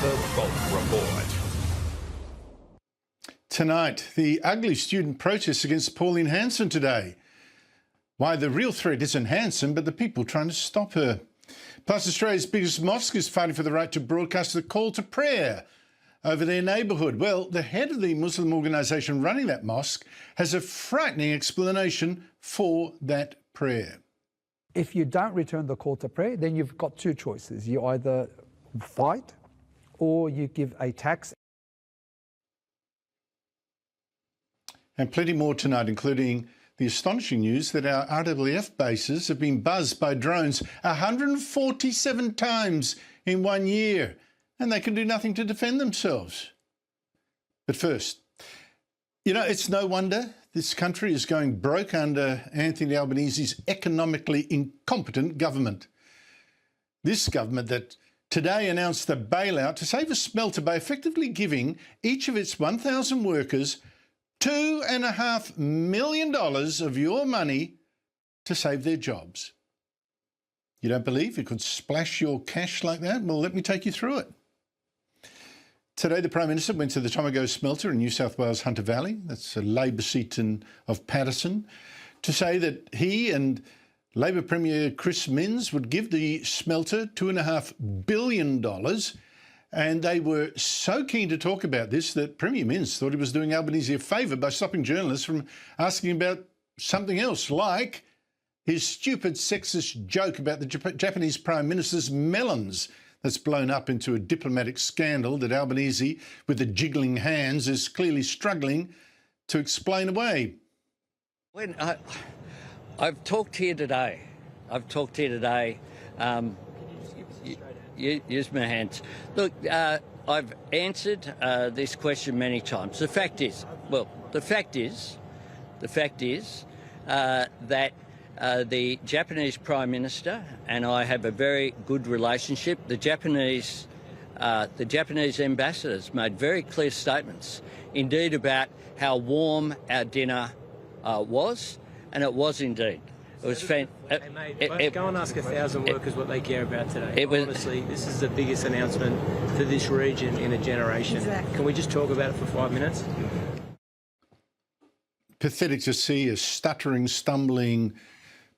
The Bulk Report. Tonight, the ugly student protests against Pauline Hanson today. Why the real threat isn't Hanson, but the people trying to stop her. Plus, Australia's biggest mosque is fighting for the right to broadcast the call to prayer over their neighbourhood. Well, the head of the Muslim organisation running that mosque has a frightening explanation for that prayer. If you don't return the call to prayer, then you've got two choices. You either fight or you give a tax. And plenty more tonight, including the astonishing news that our RAAF bases have been buzzed by drones 147 times in 1 year, and they can do nothing to defend themselves. But first, you know, it's no wonder this country is going broke under Anthony Albanese's economically incompetent government. This government that today announced a bailout to save a smelter by effectively giving each of its 1,000 workers $2.5 million of your money to save their jobs. You don't believe it could splash your cash like that? Well, let me take you through it. Today, the Prime Minister went to the Tomago smelter in New South Wales Hunter Valley, that's a Labor seat of Patterson, to say that he and Labor Premier Chris Minns would give the smelter $2.5 billion. And they were so keen to talk about this that Premier Minns thought he was doing Albanese a favour by stopping journalists from asking about something else, like his stupid sexist joke about the Japanese Prime Minister's melons that's blown up into a diplomatic scandal that Albanese, with the jiggling hands, is clearly struggling to explain away. When I've talked here today, use my hands. Look, I've answered this question many times. The fact is that the Japanese Prime Minister and I have a very good relationship. The Japanese ambassadors made very clear statements, indeed, about how warm our dinner was, and it was indeed. It was fantastic. Go and ask 1,000 workers what they care about today. Honestly, this is the biggest announcement for this region in a generation. Exactly. Can we just talk about it for 5 minutes? Pathetic to see a stuttering, stumbling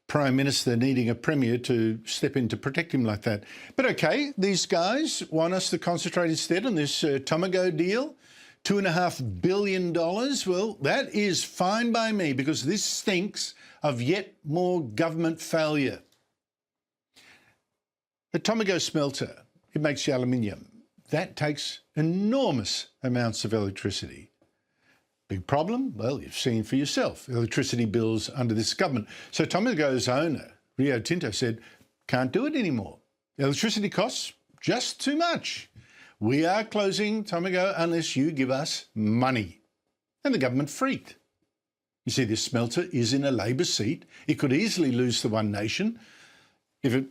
Prime Minister needing a Premier to step in to protect him like that. But OK, these guys want us to concentrate instead on this Tomago deal. $2.5 billion. Well, that is fine by me, because this stinks of yet more government failure. The Tomago smelter, it makes the aluminium. That takes enormous amounts of electricity. Big problem? Well, you've seen for yourself, electricity bills under this government. So Tomago's owner, Rio Tinto, said, can't do it anymore. Electricity costs just too much. We are closing Tomago unless you give us money. And the government freaked. You see, this smelter is in a Labor seat. It could easily lose to One Nation if it,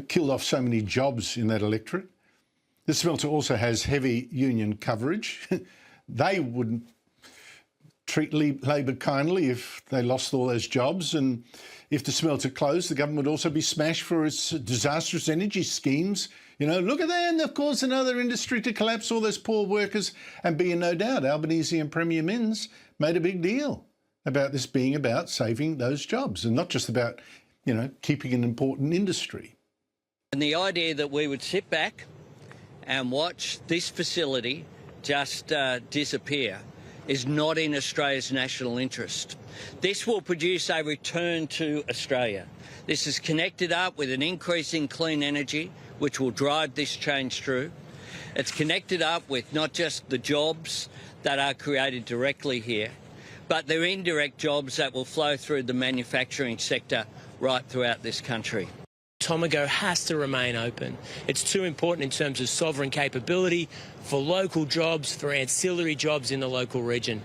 killed off so many jobs in that electorate. The smelter also has heavy union coverage. They wouldn't treat Labor kindly if they lost all those jobs. And if the smelter closed, the government would also be smashed for its disastrous energy schemes. Look at that, and of course another industry to collapse, all those poor workers. And be in no doubt, Albanese and Premier Minns made a big deal about this being about saving those jobs and not just about, keeping an important industry. And the idea that we would sit back and watch this facility just disappear is not in Australia's national interest. This will produce a return to Australia. This is connected up with an increase in clean energy, which will drive this change through. It's connected up with not just the jobs that are created directly here, but they're indirect jobs that will flow through the manufacturing sector right throughout this country. Tomago has to remain open. It's too important in terms of sovereign capability, for local jobs, for ancillary jobs in the local region.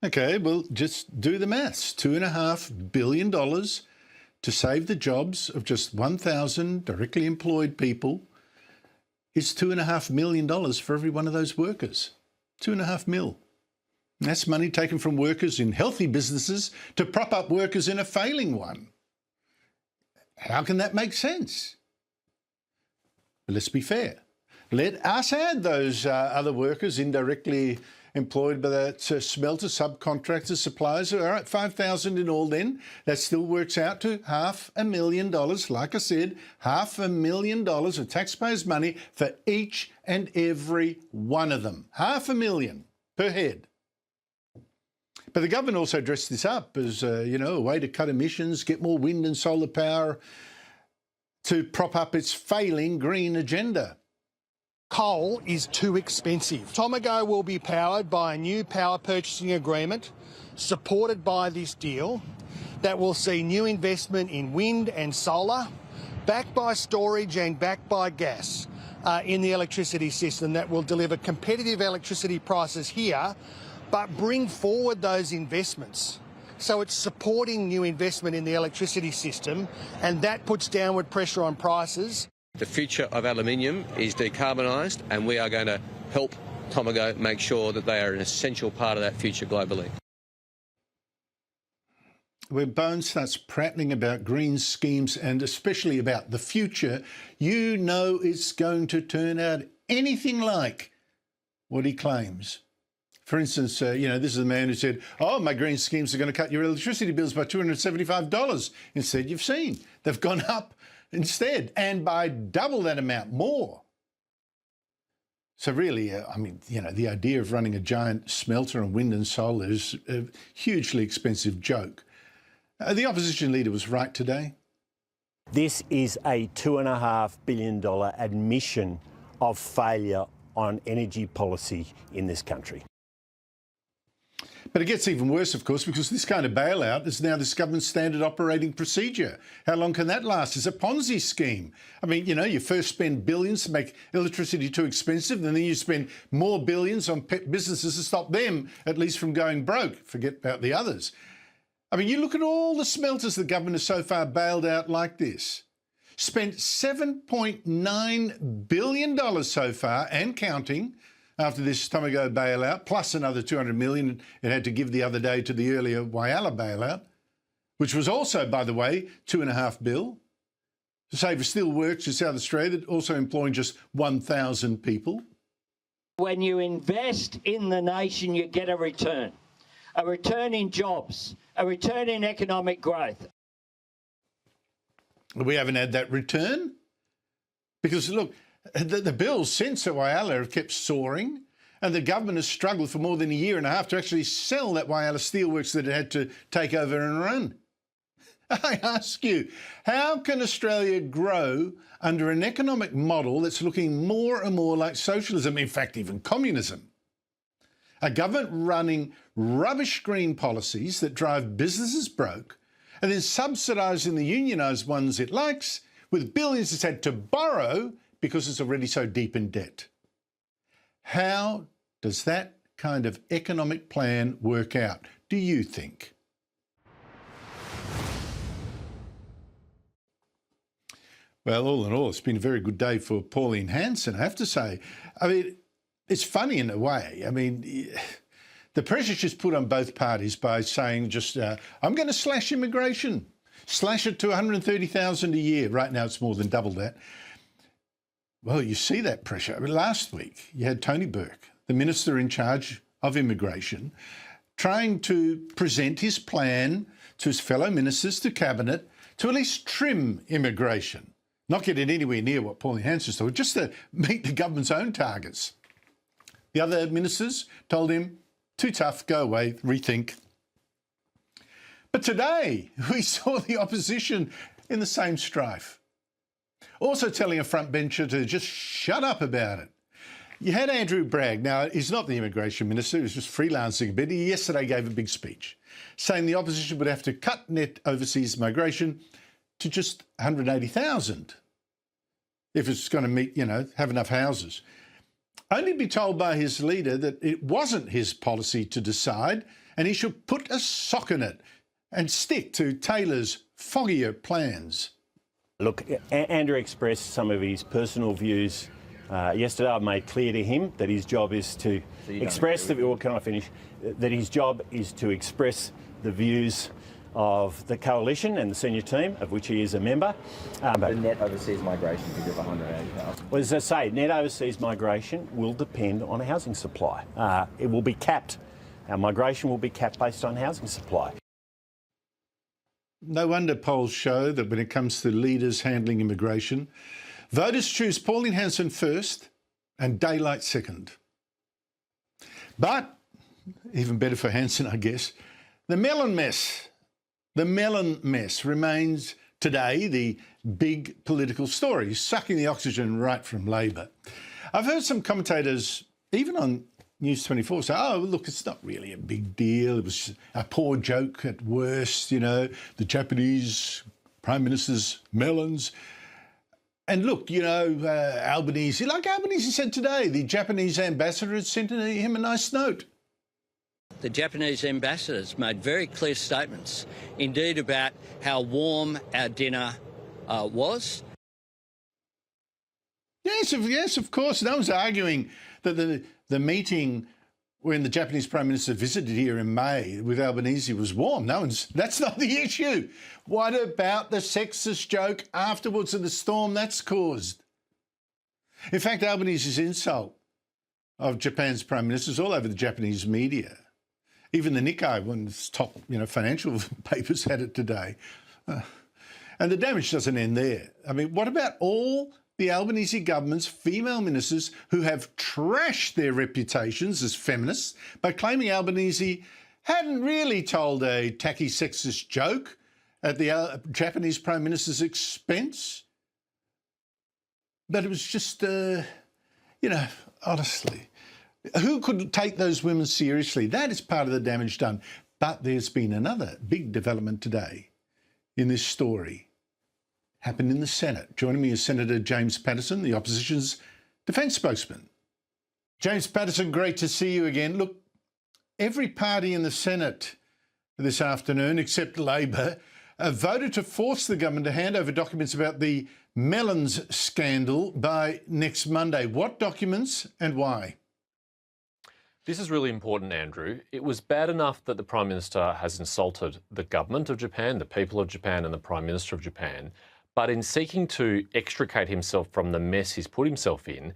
OK, well, just do the maths. $2.5 billion to save the jobs of just 1,000 directly employed people is $2.5 million for every one of those workers. $2.5 million. That's money taken from workers in healthy businesses to prop up workers in a failing one. How can that make sense? But let's be fair. let us add those other workers indirectly employed by that smelter, subcontractors, suppliers. All right, 5,000 in all then. That still works out to $500,000. Like I said, $500,000 of taxpayers' money for each and every one of them. $500,000 per head. But the government also dressed this up as, a way to cut emissions, get more wind and solar power to prop up its failing green agenda. Coal is too expensive. Tomago will be powered by a new power purchasing agreement supported by this deal that will see new investment in wind and solar, backed by storage and backed by gas in the electricity system that will deliver competitive electricity prices here, but bring forward those investments. So it's supporting new investment in the electricity system, and that puts downward pressure on prices. The future of aluminium is decarbonised, and we are going to help Tomago make sure that they are an essential part of that future globally. When Bones starts prattling about green schemes and especially about the future, you know it's going to turn out anything like what he claims. For instance, this is the man who said, oh, my green schemes are going to cut your electricity bills by $275. Instead, you've seen they've gone up instead, and by double that amount more. So really, the idea of running a giant smelter on wind and solar is a hugely expensive joke. The opposition leader was right today. This is a $2.5 billion admission of failure on energy policy in this country. But it gets even worse, of course, because this kind of bailout is now this government's standard operating procedure. How long can that last? It's a Ponzi scheme. You first spend billions to make electricity too expensive, and then you spend more billions on businesses to stop them, at least, from going broke. Forget about the others. You look at all the smelters the government has so far bailed out like this. Spent $7.9 billion so far, and counting, after this Tomago bailout, plus another $200 million it had to give the other day to the earlier Whyalla bailout, which was also, by the way, $2.5 billion. To save a steelworks in South Australia, also employing just 1,000 people. When you invest in the nation, you get a return in jobs, a return in economic growth. We haven't had that return because, look, the bills since at Whyalla have kept soaring, and the government has struggled for more than a year and a half to actually sell that Whyalla steelworks that it had to take over and run. I ask you, how can Australia grow under an economic model that's looking more and more like socialism, in fact, even communism? A government running rubbish green policies that drive businesses broke and then subsidising the unionised ones it likes with billions it's had to borrow because it's already so deep in debt. How does that kind of economic plan work out, do you think? Well, all in all, it's been a very good day for Pauline Hanson, I have to say. It's funny in a way. The pressure she's put on both parties by saying I'm going to slash immigration, slash it to 130,000 a year. Right now it's more than double that. Well, you see that pressure. Last week you had Tony Burke, the minister in charge of immigration, trying to present his plan to his fellow ministers, to Cabinet, to at least trim immigration. Not get it anywhere near what Pauline Hanson's thought, just to meet the government's own targets. The other ministers told him, too tough, go away, rethink. But today we saw the opposition in the same strife, also telling a frontbencher to just shut up about it. You had Andrew Bragg. Now, he's not the immigration minister, he's just freelancing a bit. He yesterday gave a big speech saying the opposition would have to cut net overseas migration to just 180,000 if it's going to meet, have enough houses. Only to be told by his leader that it wasn't his policy to decide and he should put a sock in it and stick to Taylor's foggier plans. Look, Andrew expressed some of his personal views yesterday. I've made clear to him that his job is to express the... Well, can I finish? That his job is to express the views of the coalition and the senior team, of which he is a member. The net overseas migration figure of 180,000. Well, as I say, net overseas migration will depend on housing supply. It will be capped. Our migration will be capped based on housing supply. No wonder polls show that when it comes to leaders handling immigration, voters choose Pauline Hanson first and daylight second. But, even better for Hanson, I guess, the melon mess remains today the big political story, sucking the oxygen right from Labor. I've heard some commentators, even on News24, say, oh, look, it's not really a big deal. It was a poor joke at worst, you know, the Japanese Prime Minister's melons. And look, you know, Albanese, like Albanese said today, the Japanese ambassador had sent him a nice note. The Japanese ambassadors made very clear statements, indeed, about how warm our dinner was. Yes, of course. No one's arguing that the meeting when the Japanese Prime Minister visited here in May with Albanese was warm. That's not the issue. What about the sexist joke afterwards and the storm that's caused? In fact, Albanese's insult of Japan's Prime Minister is all over the Japanese media. Even the Nikkei, one of its top, financial papers, had it today. And the damage doesn't end there. I mean, what about all the Albanese government's female ministers who have trashed their reputations as feminists by claiming Albanese hadn't really told a tacky sexist joke at the Japanese Prime Minister's expense? But it was just, honestly, who could take those women seriously? That is part of the damage done. But there's been another big development today in this story. Happened in the Senate. Joining me is Senator James Paterson, the opposition's defence spokesman. James Paterson, great to see you again. Look, every party in the Senate this afternoon, except Labor, voted to force the government to hand over documents about the melons scandal by next Monday. What documents and why? This is really important, Andrew. It was bad enough that the Prime Minister has insulted the government of Japan, the people of Japan and the Prime Minister of Japan. But in seeking to extricate himself from the mess he's put himself in,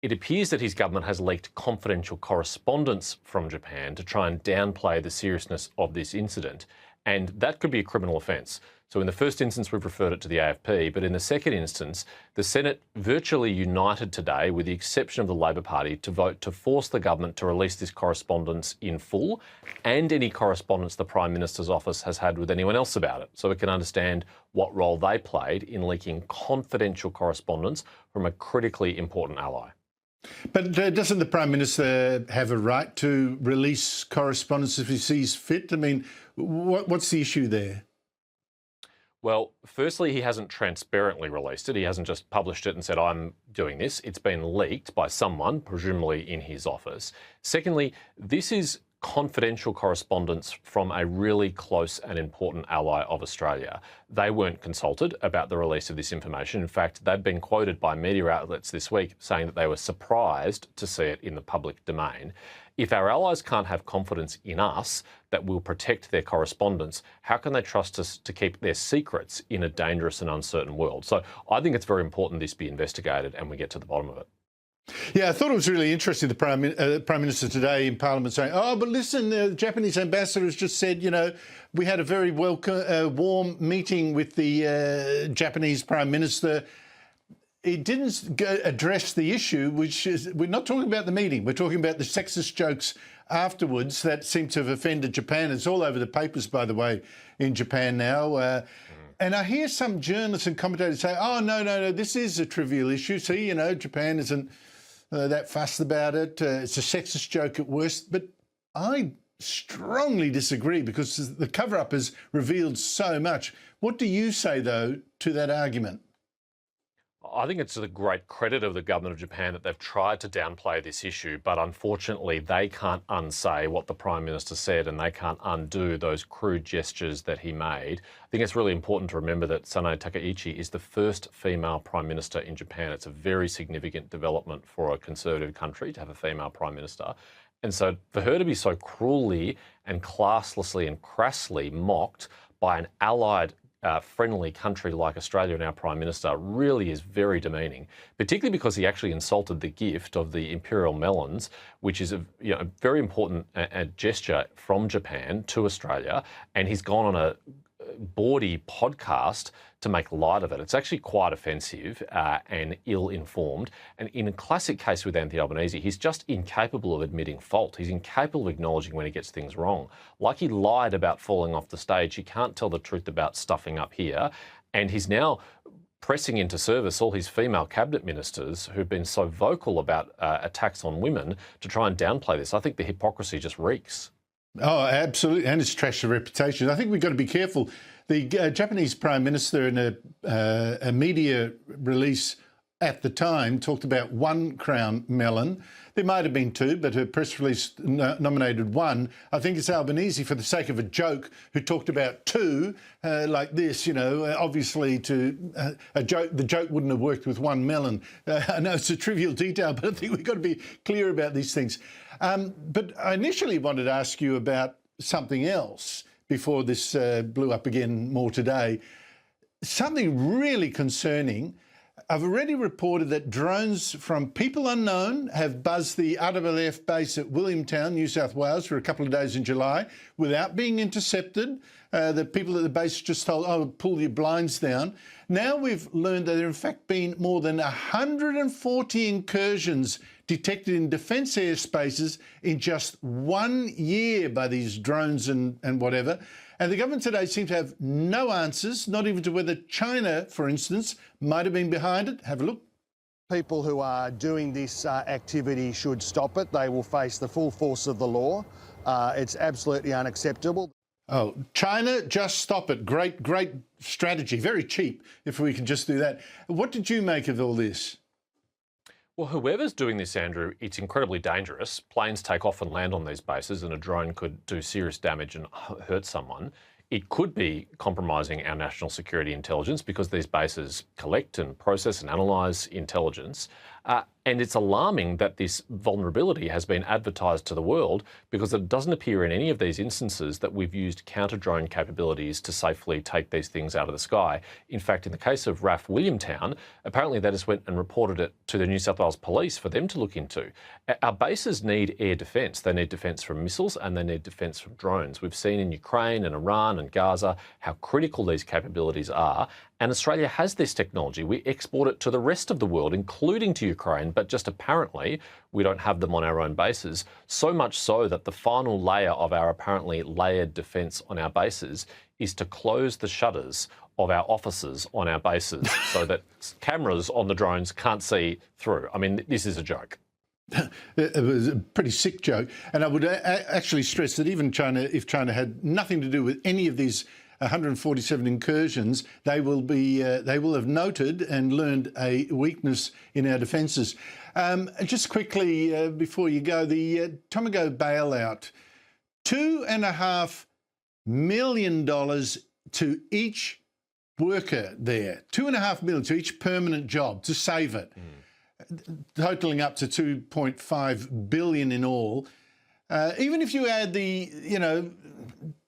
it appears that his government has leaked confidential correspondence from Japan to try and downplay the seriousness of this incident. And that could be a criminal offence. So in the first instance, we've referred it to the AFP, but in the second instance, the Senate virtually united today, with the exception of the Labor Party, to vote to force the government to release this correspondence in full and any correspondence the Prime Minister's office has had with anyone else about it, so we can understand what role they played in leaking confidential correspondence from a critically important ally. But doesn't the Prime Minister have a right to release correspondence if he sees fit? I mean, what's the issue there? Well, firstly, he hasn't transparently released it. He hasn't just published it and said, I'm doing this. It's been leaked by someone, presumably in his office. Secondly, this is confidential correspondence from a really close and important ally of Australia. They weren't consulted about the release of this information. In fact, they've been quoted by media outlets this week saying that they were surprised to see it in the public domain. If our allies can't have confidence in us that we'll protect their correspondence, how can they trust us to keep their secrets in a dangerous and uncertain world? So I think it's very important this be investigated and we get to the bottom of it. Yeah, I thought it was really interesting, the Prime Minister today in Parliament saying, oh, but listen, the Japanese ambassador has just said, we had a very warm meeting with the Japanese Prime Minister. It didn't address the issue, which is, we're not talking about the meeting. We're talking about the sexist jokes afterwards that seem to have offended Japan. It's all over the papers, by the way, in Japan now. And I hear some journalists and commentators say, oh, no, this is a trivial issue. See, Japan isn't that fussed about it. It's a sexist joke at worst. But I strongly disagree because the cover-up has revealed so much. What do you say, though, to that argument? I think it's to the great credit of the government of Japan that they've tried to downplay this issue, but unfortunately they can't unsay what the Prime Minister said and they can't undo those crude gestures that he made. I think it's really important to remember that Sanae Takaichi is the first female Prime Minister in Japan. It's a very significant development for a conservative country to have a female Prime Minister. And so for her to be so cruelly and classlessly and crassly mocked by an allied friendly country like Australia and our Prime Minister really is very demeaning, particularly because he actually insulted the gift of the imperial melons, which is a very important gesture from Japan to Australia, and he's gone on a bawdy podcast to make light of it. It's actually quite offensive and ill-informed. And in a classic case with Anthony Albanese, he's just incapable of admitting fault. He's incapable of acknowledging when he gets things wrong. Like he lied about falling off the stage, he can't tell the truth about stuffing up here. And he's now pressing into service all his female cabinet ministers who've been so vocal about attacks on women to try and downplay this. I think the hypocrisy just reeks. Oh, absolutely. And it's trashed the reputation. I think we've got to be careful. The Japanese Prime Minister in a media release at the time talked about 1 crown melon. There might have been 2, but her press release nominated 1. I think it's Albanese, for the sake of a joke, who talked about 2 like this, obviously a joke. The joke wouldn't have worked with 1 melon. I know it's a trivial detail, but I think we've got to be clear about these things. But I initially wanted to ask you about something else before this blew up again more today. Something really concerning. I've already reported that drones from people unknown have buzzed the RAAF base at Williamtown, New South Wales, for a couple of days in July without being intercepted. The people at the base just told, oh, pull your blinds down. Now we've learned that there have in fact been more than 140 incursions detected in defence airspaces in just 1 year by these drones and whatever. And the government today seems to have no answers, not even to whether China, for instance, might have been behind it. Have a look. People who are doing this activity should stop it. They will face the full force of the law. It's absolutely unacceptable. Oh, China, just stop it. Great strategy. Very cheap, if we can just do that. What did you make of all this? Well, whoever's doing this, Andrew, it's incredibly dangerous. Planes take off and land on these bases and a drone could do serious damage and hurt someone. It could be compromising our national security intelligence because these bases collect and process and analyse intelligence. And it's alarming that this vulnerability has been advertised to the world because it doesn't appear in any of these instances that we've used counter-drone capabilities to safely take these things out of the sky. In fact, in the case of RAF Williamtown, apparently they just went and reported it to the New South Wales Police for them to look into. Our bases need air defence. They need defence from missiles and they need defence from drones. We've seen in Ukraine and Iran and Gaza how critical these capabilities are. And Australia has this technology. We export it to the rest of the world, including to Ukraine, but just apparently we don't have them on our own bases. So much so that the final layer of our apparently layered defence on our bases is to close the shutters of our offices on our bases so that cameras on the drones can't see through. I mean, this is a joke. It was a pretty sick joke. And I would actually stress that even China, if China had nothing to do with any of these 147 incursions, they will have noted and learned a weakness in our defences. Just quickly before you go, the Tomago bailout, $2.5 million to each worker there, $2.5 million to each permanent job to save it, totalling up to $2.5 billion in all. Even if you add the,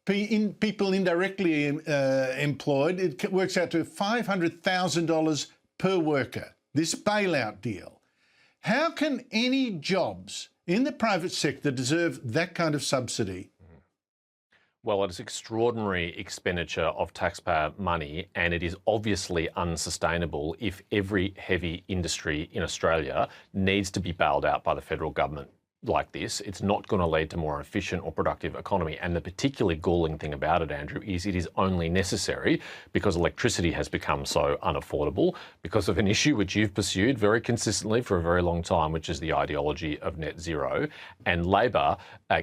people indirectly employed, it works out to $500,000 per worker, this bailout deal. How can any jobs in the private sector deserve that kind of subsidy? Well, it is extraordinary expenditure of taxpayer money, and it is obviously unsustainable if every heavy industry in Australia needs to be bailed out by the federal government like this. It's not going to lead to more efficient or productive economy. And the particularly galling thing about it, Andrew, is it is only necessary because electricity has become so unaffordable because of an issue which you've pursued very consistently for a very long time, which is the ideology of net zero. And Labor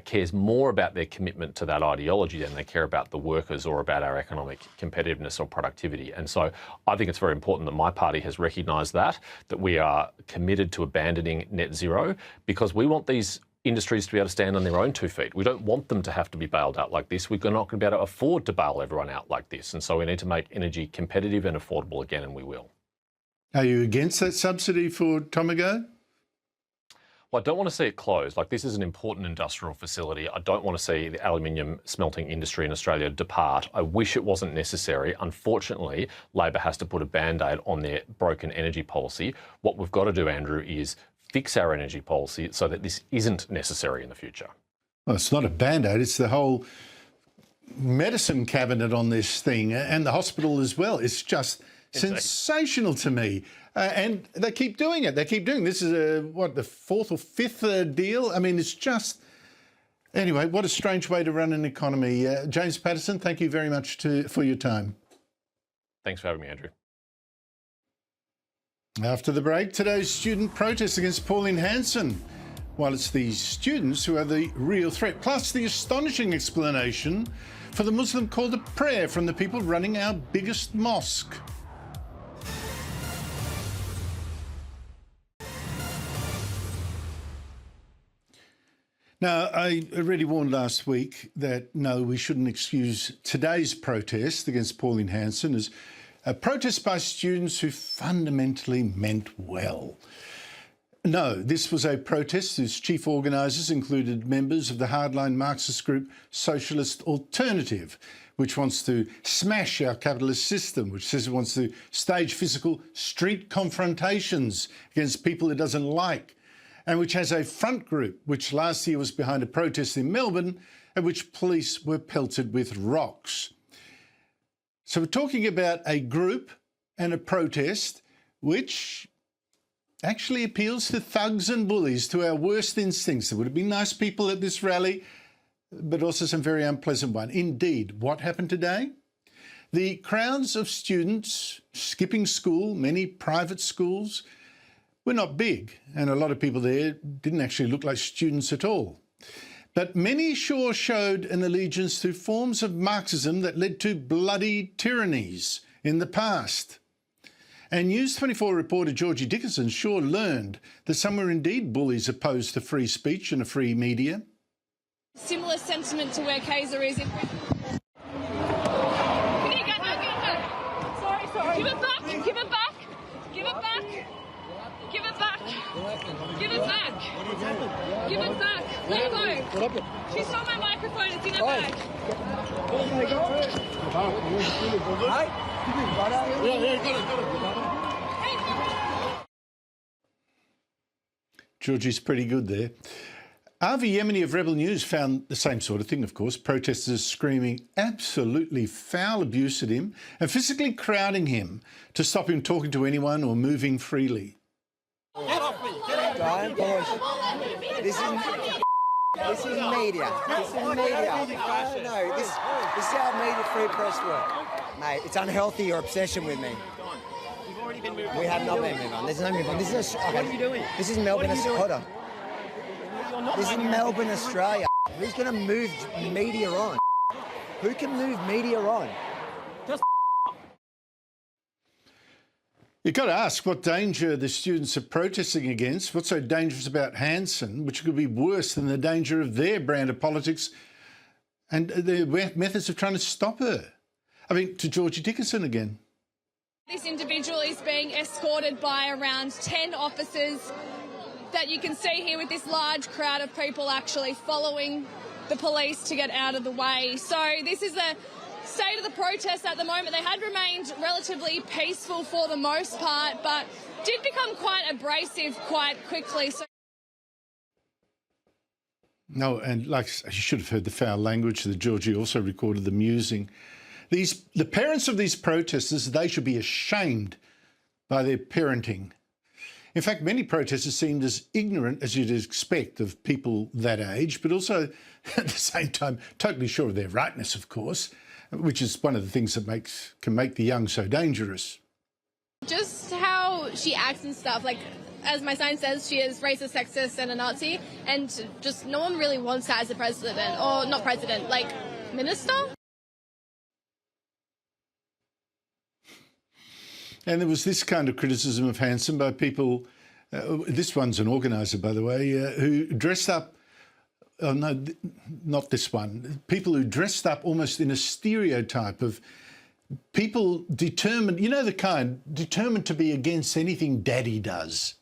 cares more about their commitment to that ideology than they care about the workers or about our economic competitiveness or productivity. And so I think it's very important that my party has recognised that we are committed to abandoning net zero because we want these industries to be able to stand on their own 2 feet. We don't want them to have to be bailed out like this. We're not going to be able to afford to bail everyone out like this. And so we need to make energy competitive and affordable again, and we will. Are you against that subsidy for Tomago? Well, I don't want to see it closed. Like, this is an important industrial facility. I don't want to see the aluminium smelting industry in Australia depart. I wish it wasn't necessary. Unfortunately, Labor has to put a Band-Aid on their broken energy policy. What we've got to do, Andrew, is fix our energy policy so that this isn't necessary in the future. Well, it's not a Band-Aid, it's the whole medicine cabinet on this thing and the hospital as well. It's just sensational to me. And they keep doing it. They keep doing this. Is the fourth or fifth deal? I mean, it's just... Anyway, what a strange way to run an economy. James Patterson, thank you very much for your time. Thanks for having me, Andrew. After the break, today's student protest against Pauline Hanson. While it's the students who are the real threat, plus the astonishing explanation for the Muslim call to prayer from the people running our biggest mosque. Now, I already warned last week that, no, we shouldn't excuse today's protest against Pauline Hanson as a protest by students who fundamentally meant well. No, this was a protest whose chief organisers included members of the hardline Marxist group Socialist Alternative, which wants to smash our capitalist system, which says it wants to stage physical street confrontations against people it doesn't like, and which has a front group which last year was behind a protest in Melbourne at which police were pelted with rocks. So we're talking about a group and a protest which actually appeals to thugs and bullies, to our worst instincts. There would have been nice people at this rally, but also some very unpleasant ones. Indeed, what happened today? The crowds of students skipping school, many private schools, were not big, and a lot of people there didn't actually look like students at all. But many sure showed an allegiance to forms of Marxism that led to bloody tyrannies in the past. And News24 reporter Georgie Dickinson sure learned that some were indeed bullies opposed to free speech and a free media. Similar sentiment to where Kaiser is in prison. Can you get back? Sorry. Give it back. Give it back. Give it back. Give it back. Give it back. Give it back. Let it go. She stole my microphone. It's in her bag. Georgie's pretty good there. Avi Yemeni of Rebel News found the same sort of thing, of course. Protesters screaming absolutely foul abuse at him and physically crowding him to stop him talking to anyone or moving freely. Get off me! Don't push. This is media. This is media. No, this is how media free press work. Mate, it's unhealthy, your obsession with me. We have not been moved on. There's no move on. This is what are you doing? This is Melbourne, Australia. This is Melbourne, Australia. Who's going to move media on? Who can move media on? You've got to ask what danger the students are protesting against. What's so dangerous about Hanson, which could be worse than the danger of their brand of politics and their methods of trying to stop her? I mean, to Georgie Dickinson again. This individual is being escorted by around 10 officers that you can see here with this large crowd of people actually following the police to get out of the way. So this is the state of the protest at the moment. They had remained relatively peaceful for the most part, but did become quite abrasive quite quickly. So no, and like you should have heard the foul language that Georgie also recorded them using. The parents of these protesters, they should be ashamed by their parenting. In fact, many protesters seemed as ignorant as you'd expect of people that age, but also at the same time totally sure of their rightness, of course, which is one of the things that can make the young so dangerous. just how she acts and stuff, like, as my sign says, she is racist, sexist and a Nazi, and just no one really wants her as a president, or not president, like minister. And there was this kind of criticism of Hanson by people, this one's an organiser, by the way, who dressed up, oh no, not this one, people who dressed up almost in a stereotype of people determined, you know the kind, determined to be against anything Daddy does.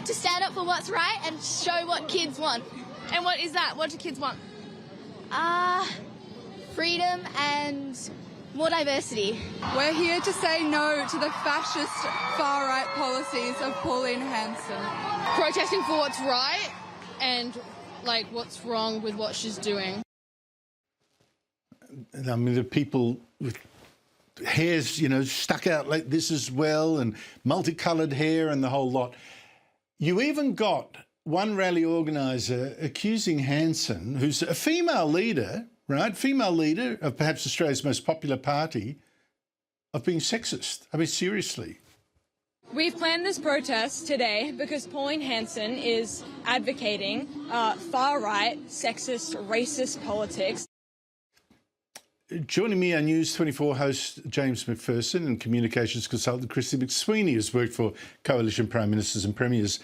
To stand up for what's right and show what kids want. And what is that? What do kids want? Freedom and more diversity. We're here to say no to the fascist far-right policies of Pauline Hanson. Protesting for what's right and, like, what's wrong with what she's doing. I mean, the people with hairs, stuck out like this as well, and multicoloured hair and the whole lot. You even got one rally organiser accusing Hanson, who's a female leader, right? Female leader of perhaps Australia's most popular party, of being sexist. I mean, seriously. We've planned this protest today because Pauline Hanson is advocating far-right, sexist, racist politics. Joining me, our News24 host James McPherson and communications consultant Christy McSweeney, who's worked for Coalition Prime Ministers and Premiers.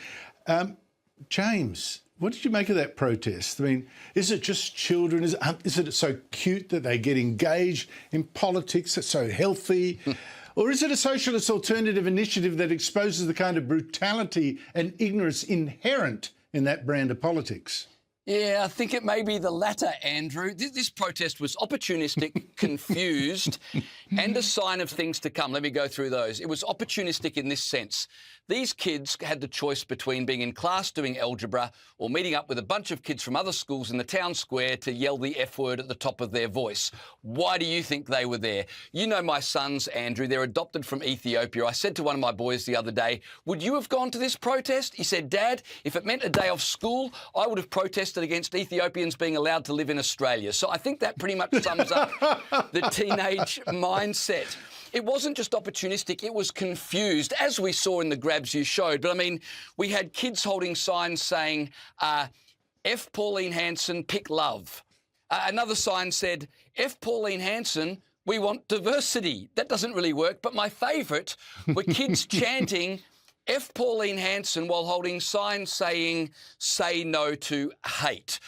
James, what did you make of that protest? I mean, is it just children? Is it so cute that they get engaged in politics? It's so healthy? Or is it a socialist alternative initiative that exposes the kind of brutality and ignorance inherent in that brand of politics? Yeah, I think it may be the latter, Andrew. This protest was opportunistic, confused, and a sign of things to come. Let me go through those. It was opportunistic in this sense. These kids had the choice between being in class doing algebra or meeting up with a bunch of kids from other schools in the town square to yell the F word at the top of their voice. Why do you think they were there? You know my sons, Andrew. They're adopted from Ethiopia. I said to one of my boys the other day, would you have gone to this protest? He said, Dad, if it meant a day off school, I would have protested against Ethiopians being allowed to live in Australia. So I think that pretty much sums up the teenage mindset. It wasn't just opportunistic, it was confused, as we saw in the grabs you showed. But, I mean, we had kids holding signs saying, F Pauline Hanson, pick love. Another sign said, F Pauline Hanson, we want diversity. That doesn't really work. But my favourite were kids chanting, F Pauline Hanson, while holding signs saying, say no to hate.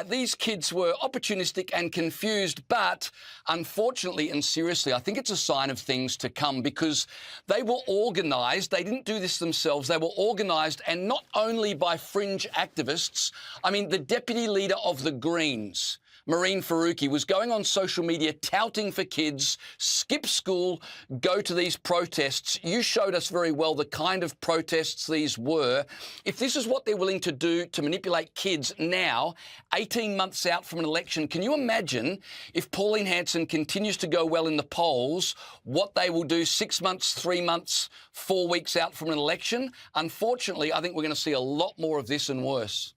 These kids were opportunistic and confused, but unfortunately and seriously, I think it's a sign of things to come because they were organised. They didn't do this themselves. They were organised, and not only by fringe activists. I mean, the deputy leader of the Greens, Marine Faruqi, was going on social media touting for kids, skip school, go to these protests. You showed us very well the kind of protests these were. If this is what they're willing to do to manipulate kids now, 18 months out from an election, can you imagine if Pauline Hanson continues to go well in the polls, what they will do 6 months, 3 months, 4 weeks out from an election? Unfortunately, I think we're going to see a lot more of this and worse.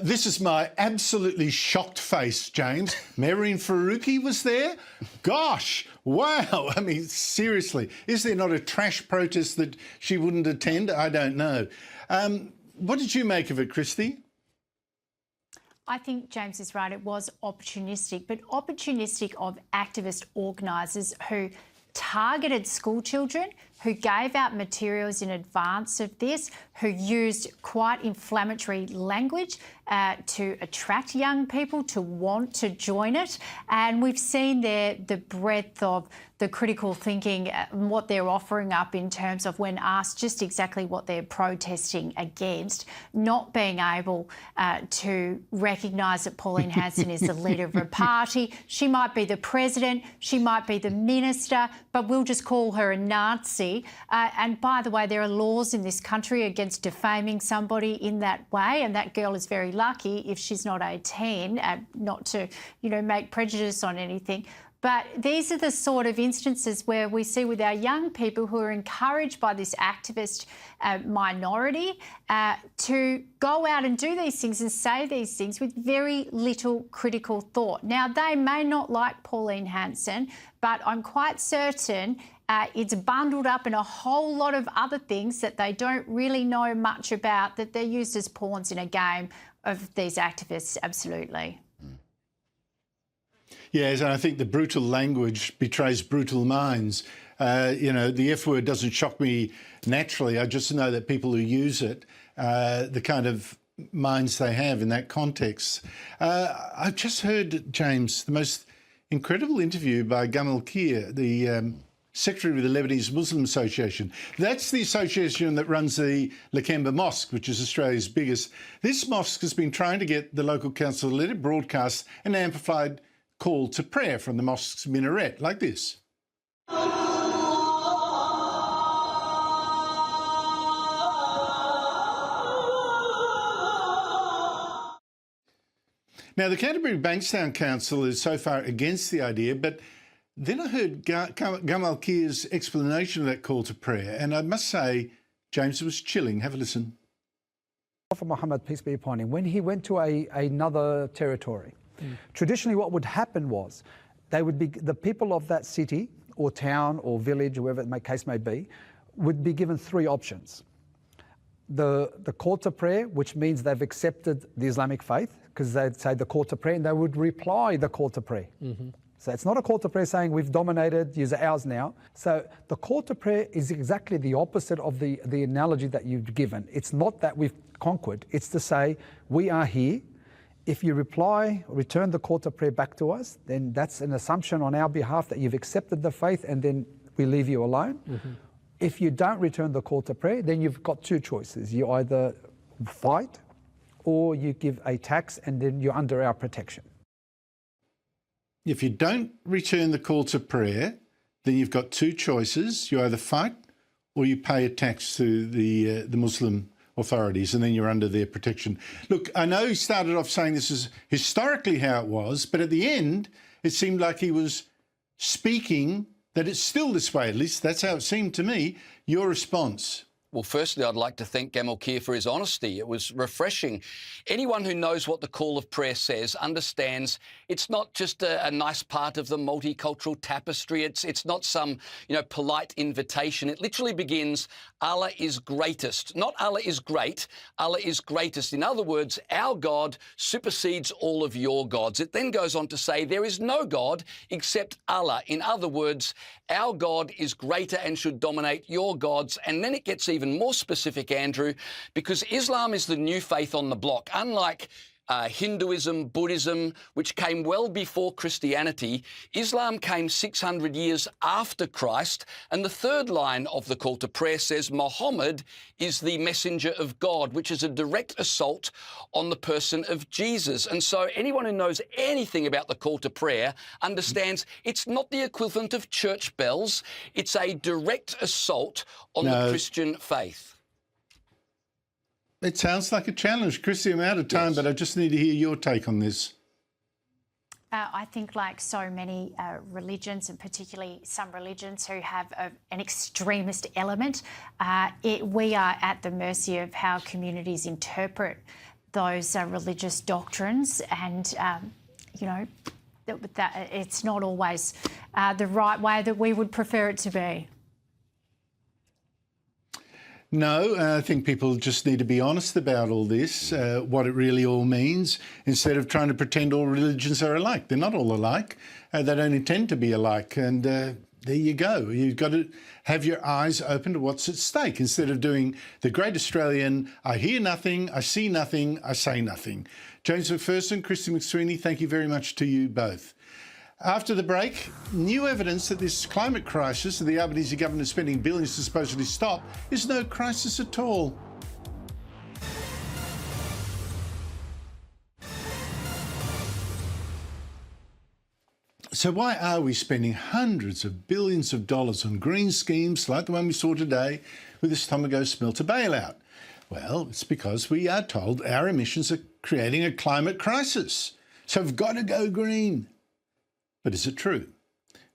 This is my absolutely shocked face, James. Marine Faruqi was there? Gosh, wow. I mean, seriously, is there not a trash protest that she wouldn't attend? I don't know. What did you make of it, Christy? I think James is right. It was opportunistic, but opportunistic of activist organisers who targeted school children, who gave out materials in advance of this, who used quite inflammatory language to attract young people to want to join it. And we've seen there the breadth of the critical thinking, what they're offering up in terms of when asked just exactly what they're protesting against, not being able to recognise that Pauline Hanson is the leader of a party. She might be the president, she might be the minister, but we'll just call her a Nazi. And by the way, there are laws in this country against defaming somebody in that way, and that girl is very lucky if she's not 18, not to, make prejudice on anything. But these are the sort of instances where we see with our young people who are encouraged by this activist minority to go out and do these things and say these things with very little critical thought. Now, they may not like Pauline Hanson, but I'm quite certain it's bundled up in a whole lot of other things that they don't really know much about, that they're used as pawns in a game of these activists, absolutely. Yes, and I think the brutal language betrays brutal minds. The F word doesn't shock me naturally. I just know that people who use it, the kind of minds they have in that context. I've just heard, James, the most incredible interview by Gamal Kier, the secretary of the Lebanese Muslim Association. That's the association that runs the Lakemba Mosque, which is Australia's biggest. This mosque has been trying to get the local council to let it broadcast an amplified call to prayer from the mosque's minaret, like this. Now, the Canterbury Bankstown Council is so far against the idea, but then I heard Gamal Kir's explanation of that call to prayer, and I must say, James, it was chilling. Have a listen. Prophet Muhammad, peace be upon him, when he went to another territory, traditionally what would happen was they would be, the people of that city or town or village, whoever the case may be, would be given three options. The call to prayer, which means they've accepted the Islamic faith, because they'd say the call to prayer, and they would reply the call to prayer. So it's not a call to prayer saying we've dominated, you're ours now. So the call to prayer is exactly the opposite of the analogy that you've given. It's not that we've conquered, it's to say we are here. If you return the call to prayer back to us, then that's an assumption on our behalf that you've accepted the faith, and then we leave you alone. If you don't return the call to prayer, then you've got two choices. You either fight or you give a tax, and then you're under our protection. If you don't return the call to prayer, then you've got two choices. You either fight or you pay a tax to the Muslim authorities, and then you're under their protection. Look, I know he started off saying this is historically how it was, but at the end, it seemed like he was speaking that it's still this way. At least that's how it seemed to me. Your response? Well, firstly, I'd like to thank Gamal Kir for his honesty. It was refreshing. Anyone who knows what the call of prayer says understands it's not just a nice part of the multicultural tapestry. It's not some, polite invitation. It literally begins, Allah is greatest. Not Allah is great, Allah is greatest. In other words, our God supersedes all of your gods. It then goes on to say there is no God except Allah. In other words, our God is greater and should dominate your gods. And then it gets even more specific, Andrew, because Islam is the new faith on the block. Unlike Hinduism, Buddhism, which came well before Christianity, Islam came 600 years after Christ, and the third line of the call to prayer says Muhammad is the messenger of God, which is a direct assault on the person of Jesus. And so anyone who knows anything about the call to prayer understands it's not the equivalent of church bells, it's a direct assault on the Christian faith. It sounds like a challenge. Chrissy, I'm out of time, but I just need to hear your take on this. I think like so many religions, and particularly some religions who have an extremist element, we are at the mercy of how communities interpret those religious doctrines, and, that it's not always the right way that we would prefer it to be. No, I think people just need to be honest about all this, what it really all means, instead of trying to pretend all religions are alike. They're not all alike. They don't intend to be alike. And there you go. You've got to have your eyes open to what's at stake, instead of doing the great Australian, I hear nothing, I see nothing, I say nothing. James McPherson, Christy McSweeney, thank you very much to you both. After the break, new evidence that this climate crisis that the Albanese government is spending billions to supposedly stop is no crisis at all. So why are we spending hundreds of billions of dollars on green schemes like the one we saw today with this Tomago smelter bailout? Well, it's because we are told our emissions are creating a climate crisis. So we've got to go green. But is it true?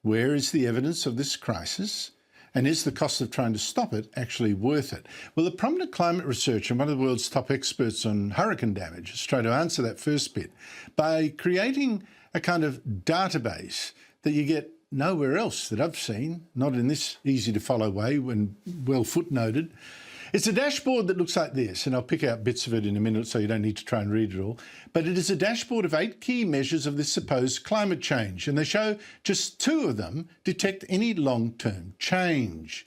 Where is the evidence of this crisis? And is the cost of trying to stop it actually worth it? Well, a prominent climate researcher and one of the world's top experts on hurricane damage has tried to answer that first bit by creating a kind of database that you get nowhere else that I've seen, not in this easy-to-follow way when well footnoted. It's a dashboard that looks like this, and I'll pick out bits of it in a minute so you don't need to try and read it all. But it is a dashboard of 8 key measures of this supposed climate change, and they show just 2 of them detect any long-term change.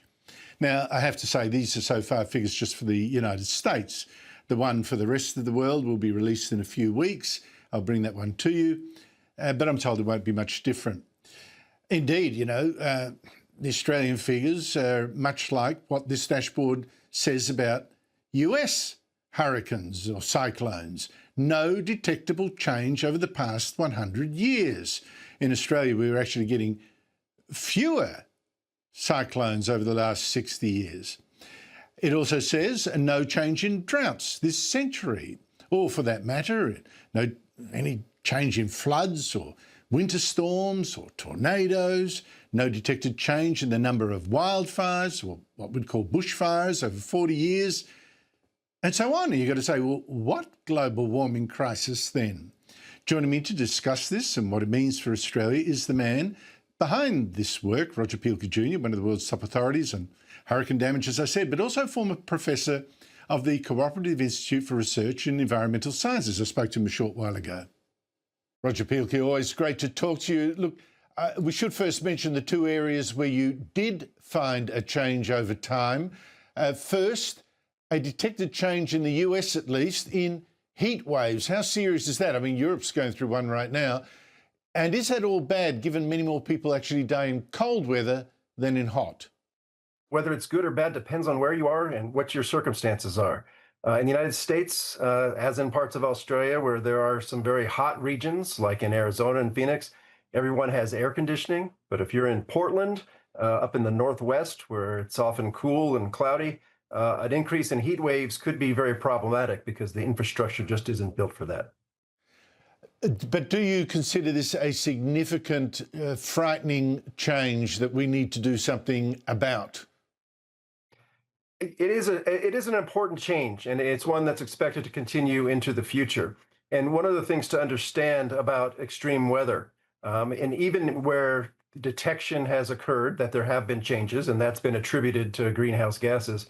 Now, I have to say these are so far figures just for the United States. The one for the rest of the world will be released in a few weeks. I'll bring that one to you, but I'm told it won't be much different. Indeed, the Australian figures are much like what this dashboard says about US hurricanes or cyclones. No detectable change over the past 100 years. In Australia, we were actually getting fewer cyclones over the last 60 years. It also says no change in droughts this century, or for that matter, no any change in floods or winter storms or tornadoes, no detected change in the number of wildfires, or what we'd call bushfires, over 40 years, and so on. And you've got to say, well, what global warming crisis then? Joining me to discuss this and what it means for Australia is the man behind this work, Roger Pielke Jr., one of the world's top authorities on hurricane damage, as I said, but also former professor of the Cooperative Institute for Research in Environmental Sciences. I spoke to him a short while ago. Roger Pielke, always great to talk to you. Look, we should first mention the two areas where you did find a change over time. First, a detected change in the US, at least, in heat waves. How serious is that? I mean, Europe's going through one right now. And is that all bad, given many more people actually die in cold weather than in hot? Whether it's good or bad depends on where you are and what your circumstances are. In the United States, as in parts of Australia, where there are some very hot regions, like in Arizona and Phoenix, everyone has air conditioning. But if you're in Portland, up in the Northwest, where it's often cool and cloudy, an increase in heat waves could be very problematic because the infrastructure just isn't built for that. But do you consider this a significant, frightening change that we need to do something about? It is an important change, and it's one that's expected to continue into the future. And one of the things to understand about extreme weather, and even where detection has occurred, that there have been changes, and that's been attributed to greenhouse gases,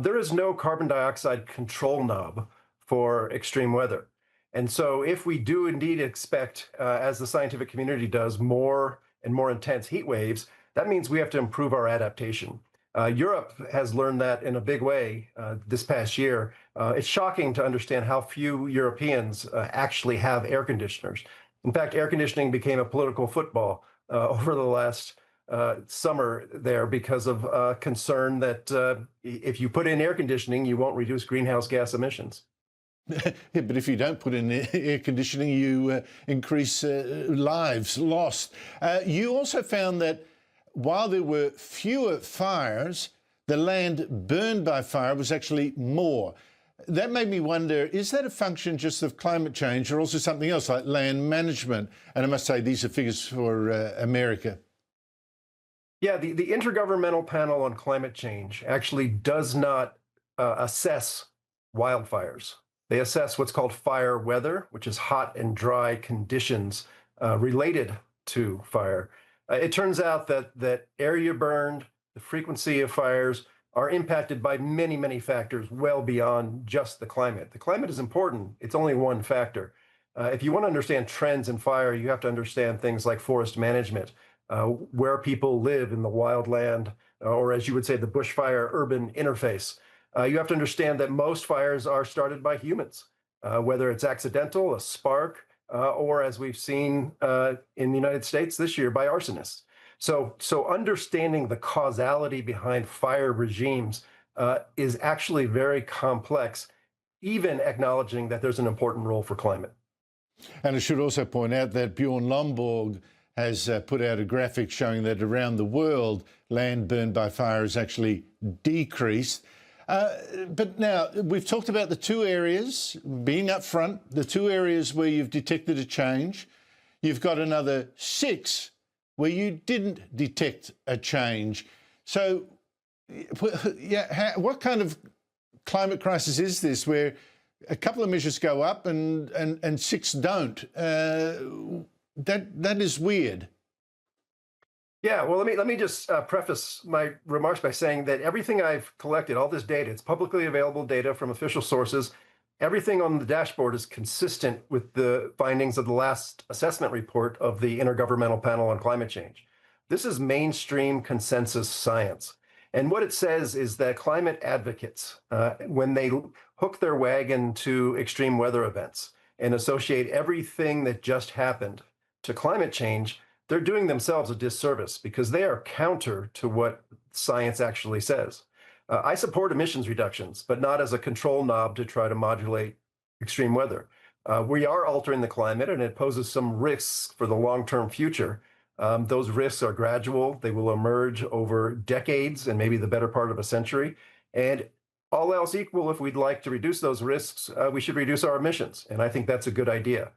there is no carbon dioxide control knob for extreme weather. And so if we do indeed expect, as the scientific community does, more and more intense heat waves, that means we have to improve our adaptation. Europe has learned that in a big way this past year. It's shocking to understand how few Europeans actually have air conditioners. In fact, air conditioning became a political football over the last summer there because of concern that if you put in air conditioning, you won't reduce greenhouse gas emissions. Yeah, but if you don't put in air conditioning, you increase lives lost. You also found that while there were fewer fires, the land burned by fire was actually more. That made me wonder, is that a function just of climate change or also something else like land management? And I must say, these are figures for America. Yeah, the Intergovernmental Panel on Climate Change actually does not assess wildfires. They assess what's called fire weather, which is hot and dry conditions related to fire. It turns out that area burned, the frequency of fires are impacted by many, many factors well beyond just the climate. The climate is important. It's only one factor. If you want to understand trends in fire, you have to understand things like forest management, where people live in the wildland, or as you would say, the bushfire-urban interface. You have to understand that most fires are started by humans, whether it's accidental, a spark, or as we've seen in the United States this year, by arsonists. So understanding the causality behind fire regimes is actually very complex, even acknowledging that there's an important role for climate. And I should also point out that Bjorn Lomborg has put out a graphic showing that around the world, land burned by fire has actually decreased. But now, we've talked about the two areas, being up front, the two areas where you've detected a change. You've got another 6 where you didn't detect a change. So, yeah, what kind of climate crisis is this where a couple of measures go up and 6 don't? That is weird. Yeah, well, let me just preface my remarks by saying that everything I've collected, all this data, it's publicly available data from official sources. Everything on the dashboard is consistent with the findings of the last assessment report of the Intergovernmental Panel on Climate Change. This is mainstream consensus science. And what it says is that climate advocates, when they hook their wagon to extreme weather events and associate everything that just happened to climate change, they're doing themselves a disservice because they are counter to what science actually says. I support emissions reductions, but not as a control knob to try to modulate extreme weather. We are altering the climate, and it poses some risks for the long-term future. Those risks are gradual. They will emerge over decades and maybe the better part of a century. And all else equal, if we'd like to reduce those risks, we should reduce our emissions. And I think that's a good idea.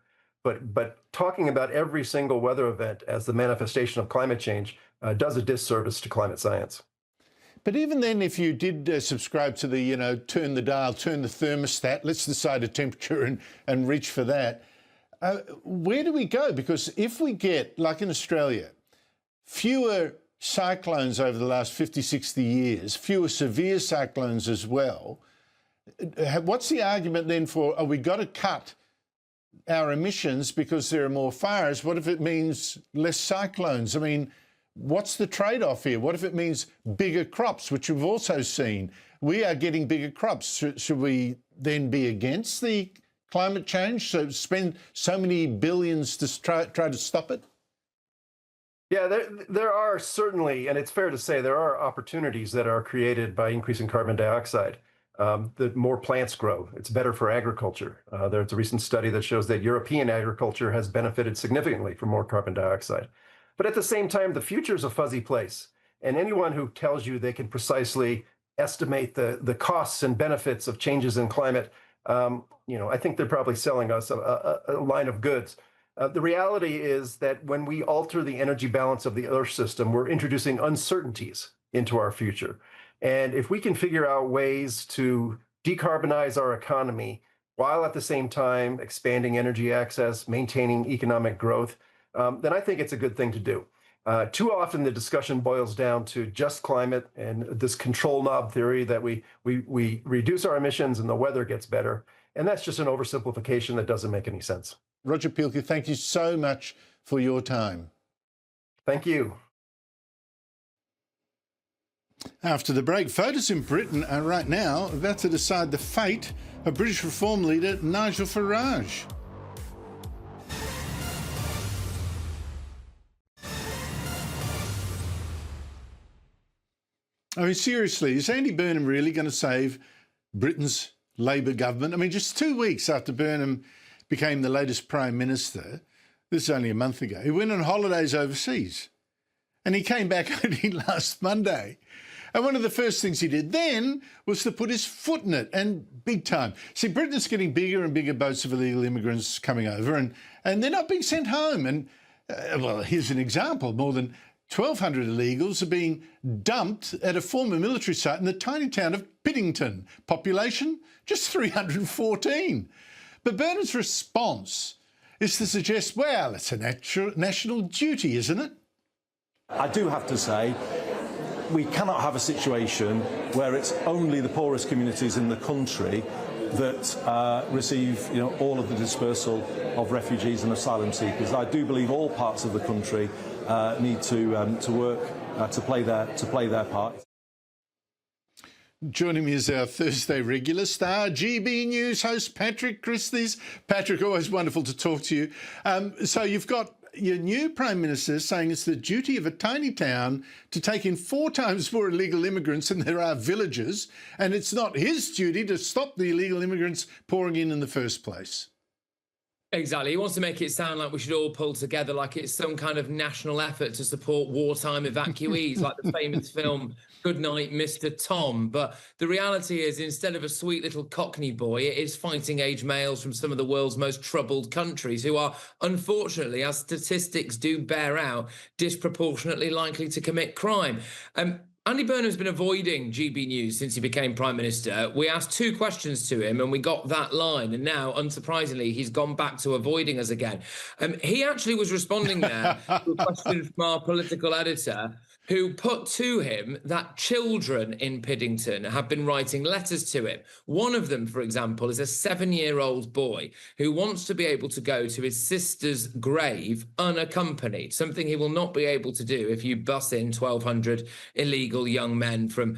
But talking about every single weather event as the manifestation of climate change does a disservice to climate science. But even then, if you did subscribe to the, turn the dial, turn the thermostat, let's decide a temperature and reach for that, where do we go? Because if we get, like in Australia, fewer cyclones over the last 50, 60 years, fewer severe cyclones as well, what's the argument then for, we got to cut our emissions because there are more fires? What if it means less cyclones? I mean, what's the trade-off here? What if it means bigger crops, which we've also seen? We are getting bigger crops. Should we then be against the climate change, so spend so many billions to try to stop it? Yeah, there are certainly, and it's fair to say, there are opportunities that are created by increasing carbon dioxide. The more plants grow, it's better for agriculture. There's a recent study that shows that European agriculture has benefited significantly from more carbon dioxide. But at the same time, the future is a fuzzy place. And anyone who tells you they can precisely estimate the costs and benefits of changes in climate, I think they're probably selling us a line of goods. The reality is that when we alter the energy balance of the Earth system, we're introducing uncertainties into our future. And if we can figure out ways to decarbonize our economy while at the same time expanding energy access, maintaining economic growth, then I think it's a good thing to do. Too often the discussion boils down to just climate and this control knob theory that we reduce our emissions and the weather gets better. And that's just an oversimplification that doesn't make any sense. Roger Pielke, thank you so much for your time. Thank you. After the break, voters in Britain are right now about to decide the fate of British Reform leader Nigel Farage. I mean, seriously, is Andy Burnham really going to save Britain's Labor government? I mean, just 2 weeks after Burnham became the latest Prime Minister, this is only a month ago, he went on holidays overseas. And he came back only last Monday. And one of the first things he did then was to put his foot in it, and big time. See, Britain's getting bigger and bigger boats of illegal immigrants coming over, and they're not being sent home. And, well, here's an example. More than 1,200 illegals are being dumped at a former military site in the tiny town of Piddington. Population, just 314. But Burnham's response is to suggest, well, it's a national duty, isn't it? I do have to say, we cannot have a situation where it's only the poorest communities in the country that receive, all of the dispersal of refugees and asylum seekers. I do believe all parts of the country need to work to play their part. Joining me is our Thursday regular star, GB News host Patrick Christys. Patrick, always wonderful to talk to you. So you've got your new Prime Minister saying it's the duty of a tiny town to take in 4 times more illegal immigrants than there are villages, and it's not his duty to stop the illegal immigrants pouring in the first place. Exactly. He wants to make it sound like we should all pull together, like it's some kind of national effort to support wartime evacuees, like the famous film Goodnight, Mr. Tom. But the reality is, instead of a sweet little Cockney boy, it is fighting-age males from some of the world's most troubled countries who are, unfortunately, as statistics do bear out, disproportionately likely to commit crime. Andy Burnham's been avoiding GB News since he became Prime Minister. We asked 2 questions to him and we got that line. And now, unsurprisingly, he's gone back to avoiding us again. He actually was responding there to a question from our political editor, who put to him that children in Piddington have been writing letters to him. One of them, for example, is a 7-year-old boy who wants to be able to go to his sister's grave unaccompanied, something he will not be able to do if you bus in 1,200 illegal young men from,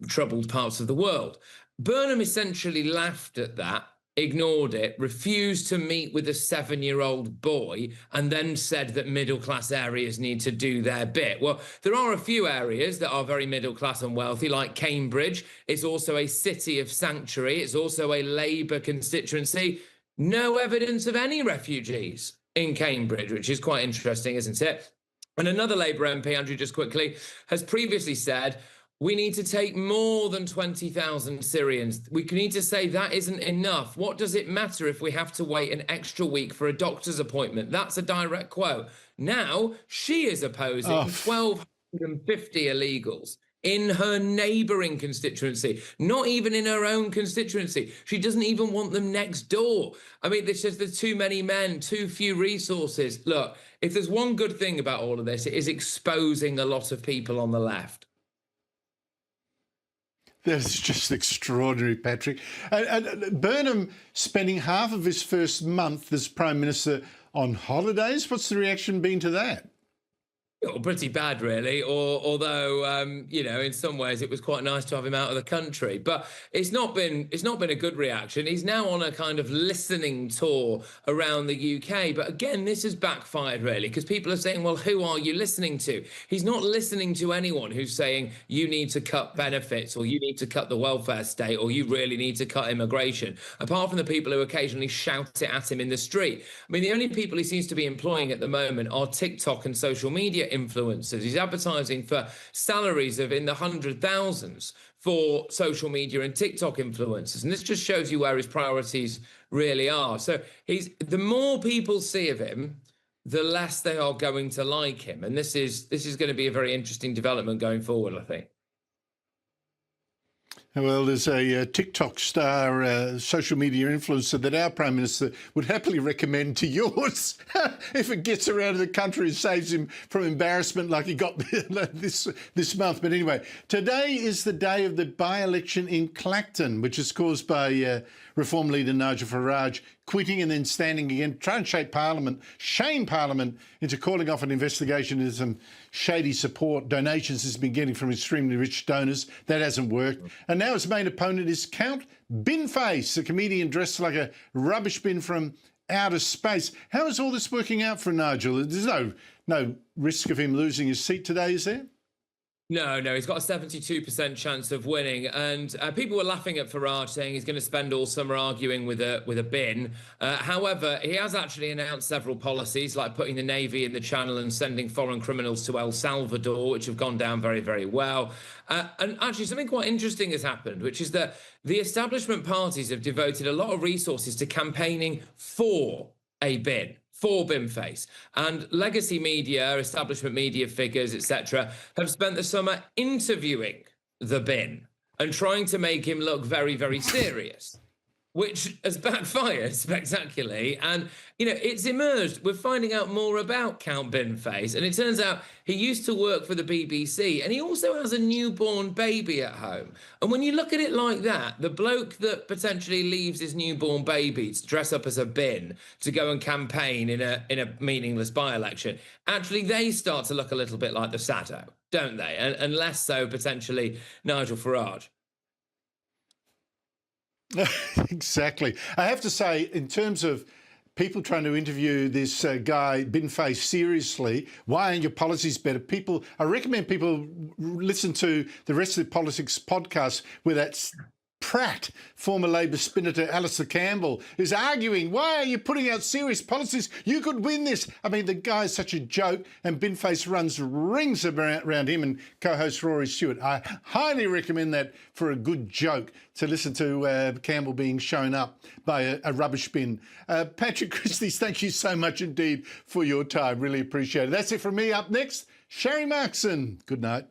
troubled parts of the world. Burnham essentially laughed at that ignored it, refused to meet with a 7-year-old boy, and then said that middle-class areas need to do their bit. Well, there are a few areas that are very middle-class and wealthy, like Cambridge. It's also a city of sanctuary. It's also a Labour constituency. No evidence of any refugees in Cambridge, which is quite interesting, isn't it? And another Labour MP, Andrew, just quickly, has previously said, we need to take more than 20,000 Syrians. We need to say that isn't enough. What does it matter if we have to wait an extra week for a doctor's appointment? That's a direct quote. Now, she is opposing 1,250 illegals in her neighbouring constituency, not even in her own constituency. She doesn't even want them next door. I mean, there's too many men, too few resources. Look, if there's one good thing about all of this, it is exposing a lot of people on the left. That's just extraordinary, Patrick. And Burnham spending half of his first month as Prime Minister on holidays. What's the reaction been to that? Well, pretty bad, really. Although, you know, in some ways it was quite nice to have him out of the country. But it's not been a good reaction. He's now on a kind of listening tour around the UK. But again, this has backfired, really, because people are saying, well, who are you listening to? He's not listening to anyone who's saying you need to cut benefits, or you need to cut the welfare state, or you really need to cut immigration, apart from the people who occasionally shout it at him in the street. I mean, the only people he seems to be employing at the moment are TikTok and social media influencers. He's advertising for salaries of in the 100,000s for social media and TikTok influencers, and this just shows you where his priorities really are. So the more people see of him, the less they are going to like him, and this is going to be a very interesting development going forward, I think. Well, there's a TikTok star, social media influencer that our Prime Minister would happily recommend to yours if it gets around to the country and saves him from embarrassment like he got this month. But anyway, today is the day of the by-election in Clacton, which is caused by Reform leader Nigel Farage quitting and then standing again, trying to shame Parliament into calling off an investigation into some shady support donations he's been getting from extremely rich donors. That hasn't worked. And now his main opponent is Count Binface, a comedian dressed like a rubbish bin from outer space. How is all this working out for Nigel? There's no risk of him losing his seat today, is there? No, he's got a 72% chance of winning, and people were laughing at Farage, saying he's going to spend all summer arguing with a bin. However, he has actually announced several policies, like putting the Navy in the Channel and sending foreign criminals to El Salvador, which have gone down very, very well. And actually, something quite interesting has happened, which is that the establishment parties have devoted a lot of resources to campaigning for a bin. For Binface, and legacy media, establishment media figures, etc., have spent the summer interviewing the bin and trying to make him look very, very serious, which has backfired spectacularly. And, you know, it's emerged. We're finding out more about Count Binface, and it turns out he used to work for the BBC, and he also has a newborn baby at home. And when you look at it like that, the bloke that potentially leaves his newborn baby to dress up as a bin to go and campaign in a meaningless by-election, actually they start to look a little bit like the Sado, don't they? And less so potentially Nigel Farage. Exactly. I have to say, in terms of people trying to interview this guy, Binface, seriously, why aren't your policies better? I recommend people listen to the Rest of the Politics podcast where that Pratt, former Labor spinner Alistair Campbell, is arguing, why are you putting out serious policies? You could win this. I mean, the guy's such a joke, and Binface runs rings around him and co-host Rory Stewart. I highly recommend that for a good joke, to listen to Campbell being shown up by a rubbish bin. Patrick Christie's, thank you so much indeed for your time. Really appreciate it. That's it from me. Up next, Sherry Markson. Good night.